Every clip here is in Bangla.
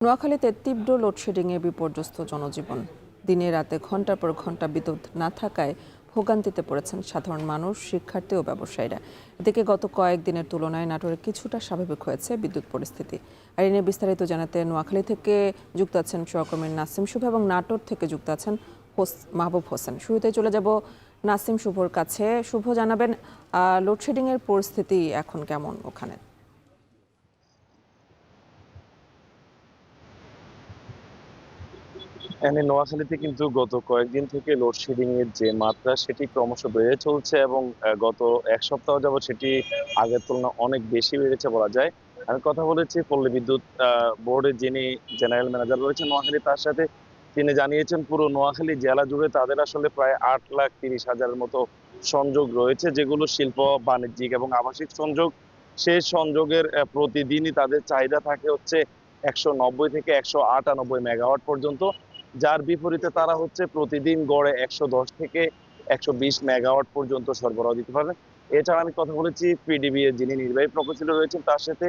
নোয়াখালীতে তীব্র লোডশেডিংয়ে বিপর্যস্ত জনজীবন। দিনে রাতে ঘণ্টার পর ঘণ্টা বিদ্যুৎ না থাকায় ভোগান্তিতে পড়েছেন সাধারণ মানুষ, শিক্ষার্থী ও ব্যবসায়ীরা। এদিকে গত কয়েকদিনের তুলনায় নাটোরে কিছুটা স্বাভাবিক হয়েছে বিদ্যুৎ পরিস্থিতি। আর এ নিয়ে বিস্তারিত জানাতে নোয়াখালী থেকে যুক্ত আছেন সহকর্মী নাসিম শুভ এবং নাটোর থেকে যুক্ত আছেন মাহবুব হোসেন। শুরুতে চলে যাব নাসিম শুভর কাছে। শুভ, জানাবেন লোডশেডিংয়ের পরিস্থিতি এখন কেমন ওখানে? নোয়াখালীতে কিন্তু গত কয়েকদিন থেকে লোডশেডিং এর যে মাত্রা সেটি ক্রমশ বেড়ে চলছে এবং গত এক সপ্তাহ যাবত সেটি আগের তুলনায় অনেক বেশি বেড়েছে বলা যায়। আমি কথা বলেছি পল্লী বিদ্যুৎ বোর্ডের যিনি জেনারেল ম্যানেজার রয়েছেন নোয়াখালী, তার সাথে তিনি জানিয়েছেন পুরো নোয়াখালী জেলা জুড়ে তাদের আসলে প্রায় 8,30,000-এর মতো সংযোগ রয়েছে, যেগুলো শিল্প, বাণিজ্যিক এবং আবাসিক সংযোগ। সেই সংযোগের প্রতিদিনই তাদের চাহিদা থাকে হচ্ছে 190 থেকে 198 মেগাওয়াট পর্যন্ত, যার বিপরীতে তারা হচ্ছে প্রতিদিন গড়ে 110 থেকে 120 মেগাওয়াট পর্যন্ত সরবরাহ দিতে পারবে। এছাড়া আমি কথা বলেছি পিডিবি এর যিনি নির্বাহী প্রকৌশলী রয়েছেন তার সাথে,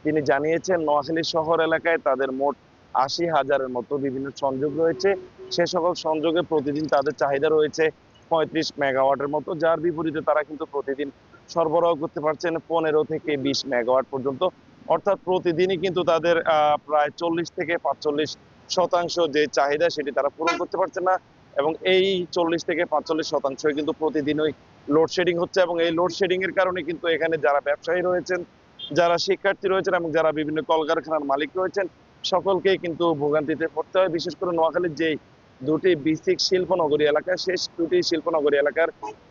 তিনি জানিয়েছেন নোয়াখালী শহর এলাকায় তাদের মোট 80,000-এর মতো বিভিন্ন সংযোগ রয়েছে। সে সকল সংযোগে প্রতিদিন তাদের চাহিদা রয়েছে 35 মেগাওয়াটের মতো, যার বিপরীতে তারা কিন্তু প্রতিদিন সরবরাহ করতে পারছেন 15 থেকে 20 মেগাওয়াট পর্যন্ত। অর্থাৎ প্রতিদিনই কিন্তু তাদের প্রায় 40 থেকে 45% যে চাহিদা সেটি তারা পূরণ করতে পারছে না, এবং এই 40 থেকে 45% কিন্তু প্রতিদিনই লোডশেডিং হচ্ছে। এবং এই লোডশেডিং এর কারণে কিন্তু এখানে যারা ব্যবসায়ী রয়েছেন, যারা শিক্ষার্থী রয়েছেন এবং যারা বিভিন্ন কলকারখানার মালিক রয়েছেন, সকলকেই কিন্তু ভোগান্তিতে পড়তে হয়। বিশেষ করে নোয়াখালীর যে দুটি বিসিক শিল্পনগরী এলাকা, সেই দুটি শিল্পনগরী এলাকার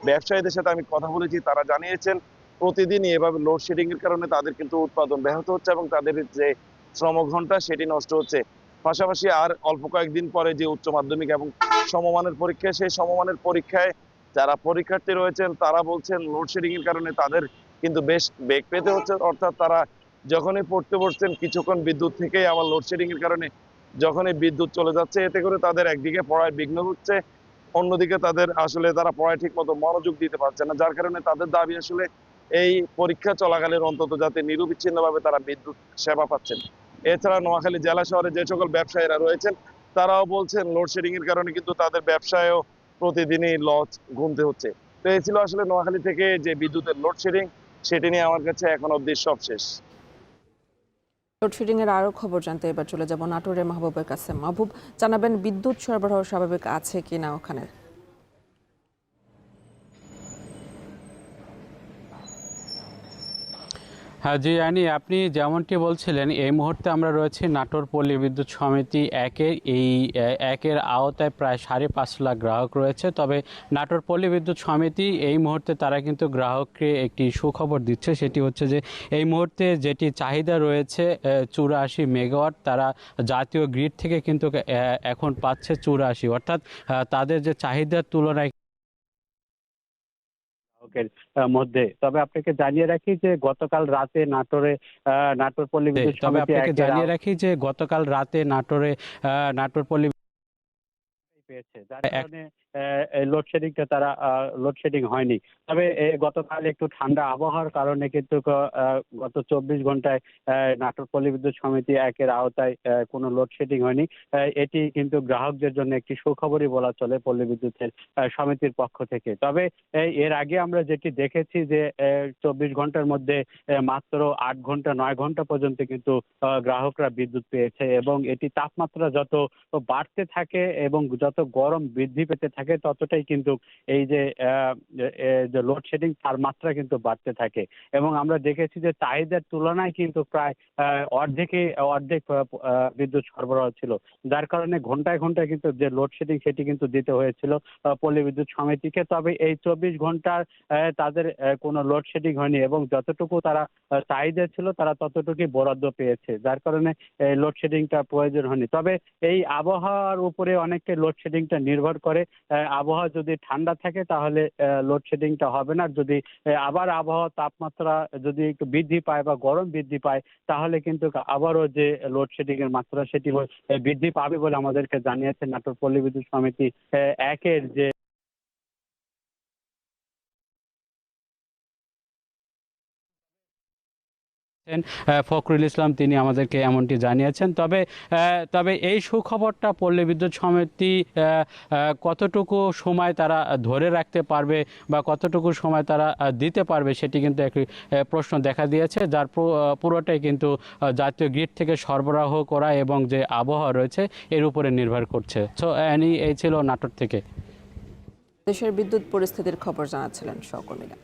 ব্যবসায়ীদের সাথে আমি কথা বলেছি, তারা জানিয়েছেন প্রতিদিনই এভাবে লোডশেডিং এর কারণে তাদের কিন্তু উৎপাদন ব্যাহত হচ্ছে এবং তাদের যে শ্রমঘণ্টা সেটি নষ্ট হচ্ছে। পাশাপাশি আর অল্প কয়েকদিন পরে যে উচ্চ মাধ্যমিক এবং সমমানের পরীক্ষা, সেই সমমানের পরীক্ষায় যারা পরীক্ষার্থী রয়েছেন তারা বলছেন লোডশেডিং এর কারণে তাদের কিন্তু বেশ বেগ পেতে হচ্ছে। অর্থাৎ তারা যখনই পড়তে বসছেন কিছুক্ষণ বিদ্যুৎ থেকেই আবার লোডশেডিং এর কারণে যখনই বিদ্যুৎ চলে যাচ্ছে, এতে করে তাদের একদিকে পড়ায় বিঘ্ন হচ্ছে, অন্যদিকে তাদের আসলে তারা পড়ায় ঠিক মতো মনোযোগ দিতে পারছে না, যার কারণে তাদের দাবি আসলে এই পরীক্ষা চলাকালীন অন্তত যাতে নিরবিচ্ছিন্নভাবে তারা বিদ্যুৎ সেবা পাচ্ছেন। এছাড়া নোয়াখালী জেলা শহরে যে সকল ব্যবসায়ীরা রয়েছেন তারাও বলছেন লোডশেডিং এর কারণে কিন্তু তাদের ব্যবসায়ও প্রতিদিনই লস গুনতে হচ্ছে। তো এই ছিল আসলে নোয়াখালী থেকে যে বিদ্যুতের লোডশেডিং, সেটি নিয়ে আমার কাছে এখন অব্দি সব শেষ। লোডশেডিং এর আরো খবর জানতে এবার চলে যাব নাটোরের মাহবুবের কাছে। মাহবুব, জানাবেন বিদ্যুৎ সরবরাহ স্বাভাবিক আছে কিনা ওখানে? হ্যাঁ জি আনি, আপনি যেমনটি বলছিলেন এই মুহূর্তে আমরা রয়েছি নাটোর পল্লী বিদ্যুৎ সমিতি একের আওতায় প্রায় 5.5 লাখ গ্রাহক রয়েছে। তবে নাটোর পল্লী বিদ্যুৎ সমিতি এই মুহূর্তে তারা কিন্তু গ্রাহককে একটি সুখবর দিচ্ছে, সেটি হচ্ছে যে এই মুহূর্তে যেটি চাহিদা রয়েছে 84 মেগাওয়াট, তারা জাতীয় গ্রিড থেকে কিন্তু এখন পাচ্ছে 84, অর্থাৎ তাদের যে চাহিদার তুলনায় মধ্যে। তবে আপনাকে জানিয়ে রাখি যে গতকাল রাতে নাটোর পল্লী বিদ্যুৎ সমিতি নাটোর পল্লী পেয়েছে, যার কারণে লোডশেডিং হয়নি। তবে গতকাল একটু ঠান্ডা আবহাওয়ার কারণে কিন্তু গত 24 ঘন্টায় নাটোর পল্লী বিদ্যুৎ সমিতি একের আওতায় কোনো লোডশেডিং হয়নি। এটি কিন্তু গ্রাহকদের জন্য একটি সুখবরই বলা চলে পল্লী বিদ্যুতের সমিতির পক্ষ থেকে। তবে এর আগে আমরা যেটি দেখেছি যে 24 ঘন্টার মধ্যে মাত্র 8 ঘন্টা 9 ঘন্টা পর্যন্ত কিন্তু গ্রাহকরা বিদ্যুৎ পেয়েছে, এবং এটি তাপমাত্রা যত বাড়তে থাকে এবং যত গরম বৃদ্ধি পেতে থাকে ততটাই কিন্তু এই যে লোডশেডিং তার মাত্রা কিন্তু বাড়তে থাকে। এবং আমরা দেখেছি যে চাহিদার তুলনায় কিন্তু প্রায় অর্ধেক বিদ্যুৎ সরবরাহ ছিল, যার কারণে ঘন্টায় ঘন্টায় কিন্তু যে লোডশেডিং সেটি কিন্তু দিতে হয়েছিল পল্লী বিদ্যুৎ সমিতিকে। তবে এই 24 ঘন্টার তাদের কোনো লোডশেডিং হয়নি এবং যতটুকু তারা চাহিদা ছিল তারা ততটুকুই বরাদ্দ পেয়েছে, যার কারণে লোডশেডিংটা প্রয়োজন হয়নি। তবে এই আবহাওয়ার উপরে অনেকটা লোডশেডিংটা নির্ভর করে। আবহাওয়া যদি ঠান্ডা থাকে তাহলে লোডশেডিংটা হবে না, যদি আবার আবহাওয়া তাপমাত্রা যদি একটু বৃদ্ধি পায় বা গরম বৃদ্ধি পায় তাহলে কিন্তু আবারও যে লোডশেডিং এর মাত্রা সেটি বৃদ্ধি পাবে বলে আমাদেরকে জানিয়েছে নাটোর পল্লী বিদ্যুৎ সমিতি একের যে ফখরুল ইসলাম তিনি আমাদেরকে এমনটি জানিয়েছেন। তবে এই সুখবরটা পল্লী বিদ্যুৎ সমিতি কতটুকু সময় তারা ধরে রাখতে পারবে বা কতটুকু সময় তারা দিতে পারবে সেটি কিন্তু একটি প্রশ্ন দেখা দিয়েছে, যার পুরোটাই কিন্তু জাতীয় গ্রিড থেকে সরবরাহ করা এবং যে আবহাওয়া রয়েছে এর উপরে নির্ভর করছে। সো এই ছিল নাটোর থেকে। দেশের বিদ্যুৎ পরিস্থিতির খবর জানাচ্ছিলেন সহকর্মীরা।